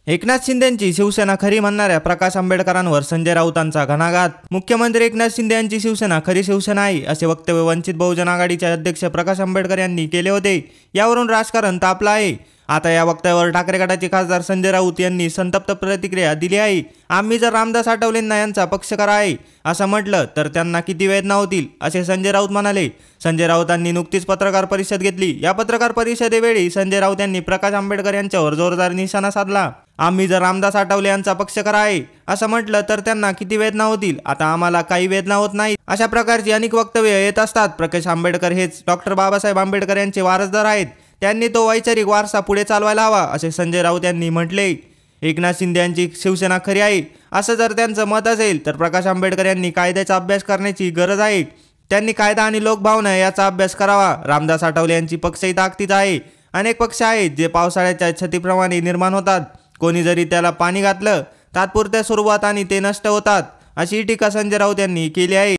एकनाथ शिंदेंची शिवसेना खरी म्हणणाऱ्या प्रकाश आंबेडकरांवर संजय राऊतांचा घणाघात। मुख्यमंत्री एकनाथ शिंदे यांची शिवसेना खरी शिवसेना आहे असे वक्तव्य वंचित बहुजन आघाडीचे अध्यक्ष प्रकाश आंबेडकर यांनी केले होते। यावरून राजकारण तापलं आहे। आता या वक्तव्यावर ठाकरे गटाचे खासदार संजय राऊत यांनी संतप्त प्रतिक्रिया दिली आहे। आम्ही जर रामदास आठवलेंना यांचा पक्षकार आहे असं म्हटलं तर त्यांना किती वेदना होतील असे संजय राऊत म्हणाले। संजय राऊतांनी नुकतीच पत्रकार परिषद घेतली। या पत्रकार परिषदेवेळी संजय राऊत यांनी प्रकाश आंबेडकर यांच्यावर जोरदार निशाणा साधला। आम्ही जर रामदास आठवले यांचा पक्षकार आहे असं म्हटलं तर त्यांना किती वेदना होतील, आता आम्हाला काही वेदना होत नाही अशा प्रकारची अनेक वक्तव्य येत असतात। प्रकाश आंबेडकर हेच डॉक्टर बाबासाहेब आंबेडकर यांचे वारसदार आहेत, त्यांनी तो वैचारिक वारसा पुढे चालवायला हवा असे संजय राऊत यांनी म्हटले। एकनाथ शिंदे यांची शिवसेना खरी आहे असं जर त्यांचं मत असेल तर प्रकाश आंबेडकर यांनी कायद्याचा अभ्यास करण्याची गरज आहे। त्यांनी कायदा आणि लोकभावना याचा अभ्यास करावा। रामदास आठवले यांची पक्षही ताकदीच आहे। अनेक पक्ष आहेत जे पावसाळ्याच्या छतीप्रमाणे निर्माण होतात, कोणी जरी त्याला पाणी घातलं तात्पुरत्या स्वरूपात आणि ते नष्ट होतात अशी टीका संजय राऊत यांनी केली आहे।